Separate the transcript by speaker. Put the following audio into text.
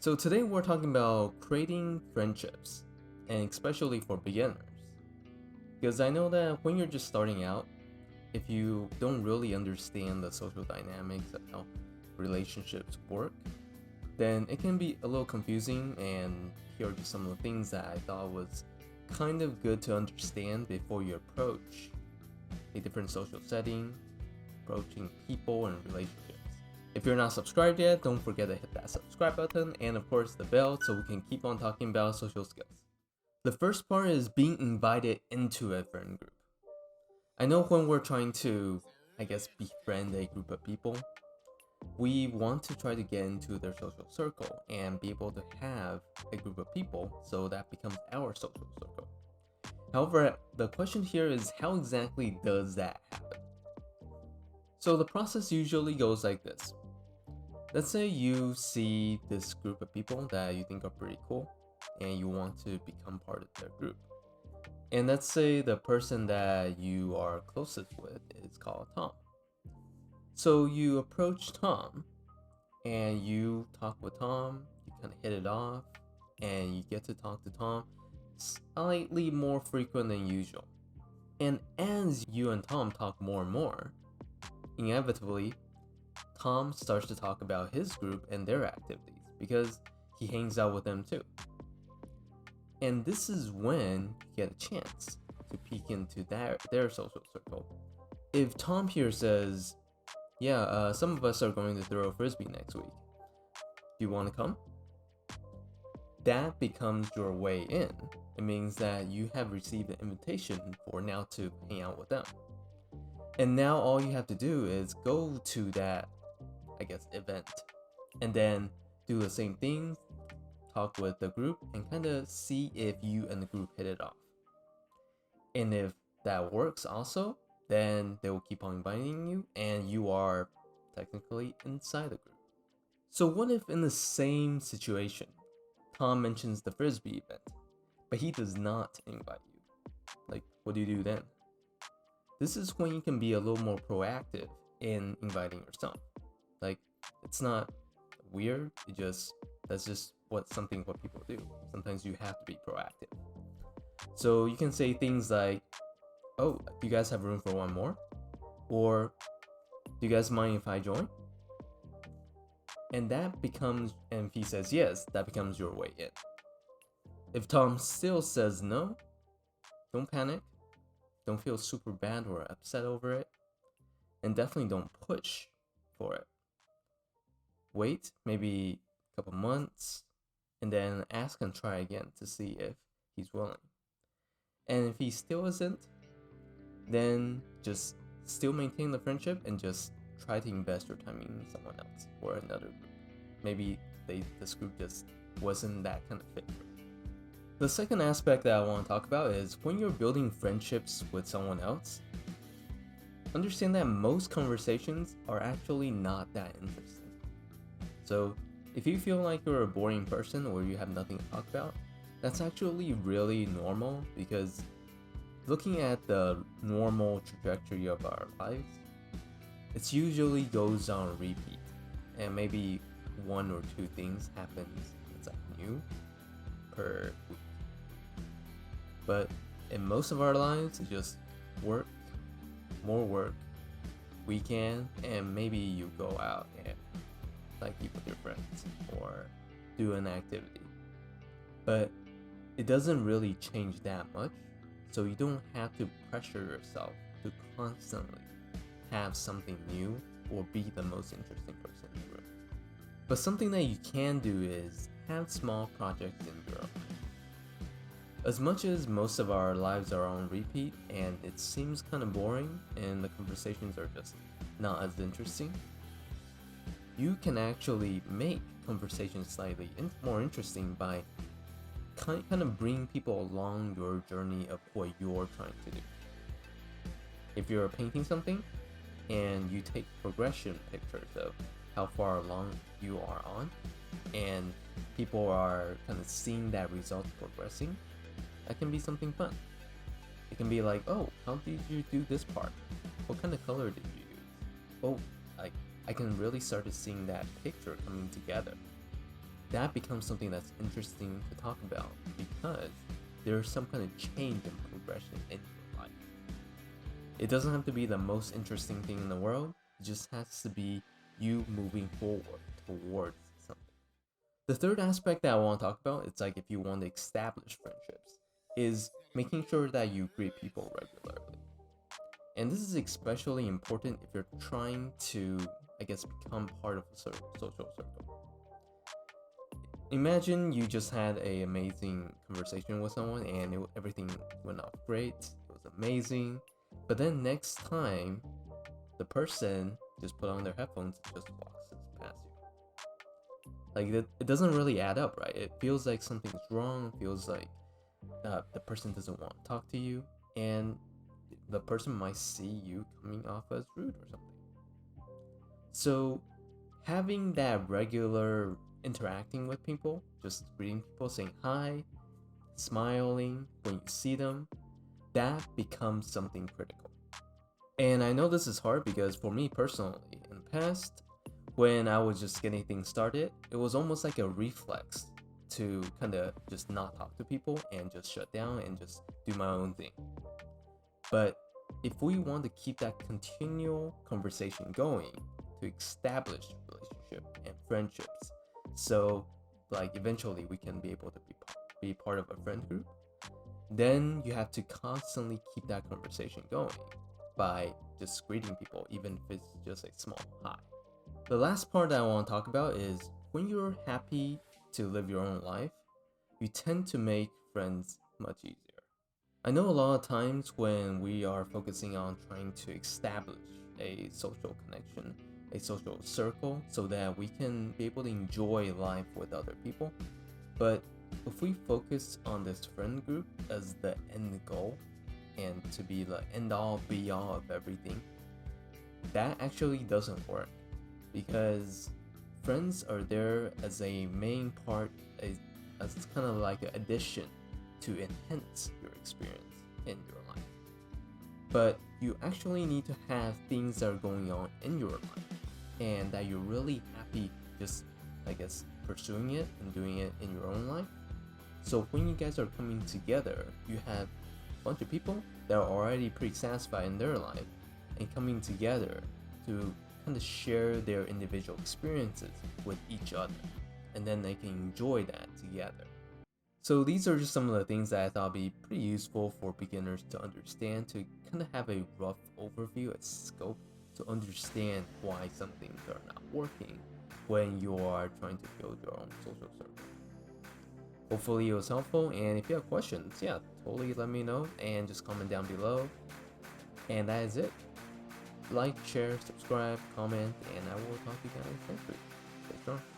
Speaker 1: So today we're talking about creating friendships, and especially for beginners. Because I know that when you're just starting out, if you don't really understand the social dynamics of how relationships work, then it can be a little confusing, and here are just some of the things that I thought was kind of good to understand before you approach a different social setting, approaching people and relationships. If you're not subscribed yet, don't forget to hit that subscribe button and of course the bell so we can keep on talking about social skills. The first part is being invited into a friend group. I know when we're trying to, befriend a group of people, we want to try to get into their social circle and be able to have a group of people so that becomes our social circle. However, the question here is how exactly does that happen? So the process usually goes like this. Let's say you see this group of people that you think are pretty cool and you want to become part of their group. And let's say the person that you are closest with is called Tom. So you approach Tom and you talk with Tom, you kind of hit it off, and you get to talk to Tom slightly more frequent than usual. And as you and Tom talk more and more, inevitably, Tom starts to talk about his group and their activities because he hangs out with them too. And this is when you get a chance to peek into their social circle. If Tom here says, yeah, some of us are going to throw a frisbee next week. Do you want to come? That becomes your way in. It means that you have received an invitation for now to hang out with them. And now all you have to do is go to that, event. And then do the same thing, talk with the group, and kind of see if you and the group hit it off. And if that works also, then they will keep on inviting you, and you are technically inside the group. So what if in the same situation, Tom mentions the frisbee event, but he does not invite you? Like, what do you do then? This is when you can be a little more proactive in inviting yourself. Like, it's not weird, that's just what people do. Sometimes you have to be proactive. So you can say things like, oh, do you guys have room for one more? Or do you guys mind if I join? And if he says yes, that becomes your way in. If Tom still says no, don't panic. Don't feel super bad or upset over it. And definitely don't push for it. Wait maybe a couple months and then ask and try again to see if he's willing. And if he still isn't, then just still maintain the friendship and just try to invest your time in someone else or another group. Maybe this group just wasn't that kind of fit for you. The second aspect that I want to talk about is when you're building friendships with someone else, understand that most conversations are actually not that interesting. So if you feel like you're a boring person or you have nothing to talk about, that's actually really normal, because looking at the normal trajectory of our lives, it usually goes on repeat, and maybe one or two things happens that's like new per week. But in most of our lives, it's just work, more work, weekend, and maybe you go out and eat with your friends or do an activity. But it doesn't really change that much, so you don't have to pressure yourself to constantly have something new or be the most interesting person in the room. But something that you can do is have small projects in your own. As much as most of our lives are on repeat and it seems kind of boring and the conversations are just not as interesting, you can actually make conversations slightly more interesting by kind of bring people along your journey of what you're trying to do. If you're painting something and you take progression pictures of how far along you are on, and people are kind of seeing that result progressing, that can be something fun. It can be like, oh, how did you do this part? What kind of color did you use? Oh, I can really start to seeing that picture coming together. that becomes something that's interesting to talk about because there's some kind of change and progression in your life. It doesn't have to be the most interesting thing in the world, it just has to be you moving forward towards something. The third aspect that I want to talk about, it's like if you want to establish friendships, is making sure that you greet people regularly. And this is especially important if you're trying to, I guess, become part of a social circle. Imagine you just had an amazing conversation with someone and everything went off great, it was amazing, but then next time, the person just put on their headphones and just walks past you. Like, it doesn't really add up, right? It feels like something's wrong, it feels like the person doesn't want to talk to you, and the person might see you coming off as rude or something. So having that regular interacting with people, just greeting people, saying hi, smiling when you see them, that becomes something critical. And I know this is hard because for me personally, in the past, when I was just getting things started, it was almost like a reflex to kind of just not talk to people and just shut down and just do my own thing. But if we want to keep that continual conversation going to establish relationship and friendships, so like eventually we can be able to be part of a friend group, then you have to constantly keep that conversation going by just greeting people, even if it's just a small hi. The last part that I want to talk about is when you're happy to live your own life, you tend to make friends much easier. I know a lot of times when we are focusing on trying to establish a social connection, a social circle, so that we can be able to enjoy life with other people, but if we focus on this friend group as the end goal and to be the end all be all of everything, that actually doesn't work, because friends are there as a main part, as kind of like an addition to enhance your experience in your life. But you actually need to have things that are going on in your life and that you're really happy just, I guess, pursuing it and doing it in your own life. So when you guys are coming together, you have a bunch of people that are already pretty satisfied in their life and coming together to kind of share their individual experiences with each other, and then they can enjoy that together. So these are just some of the things that I thought would be pretty useful for beginners to understand, to kind of have a rough overview, a scope, to understand why some things are not working when you are trying to build your own social circle. Hopefully it was helpful, and if you have questions, yeah, totally let me know and just comment down below. And that is it. Like, share, subscribe, comment, and I will talk to you guys next week. Stay strong.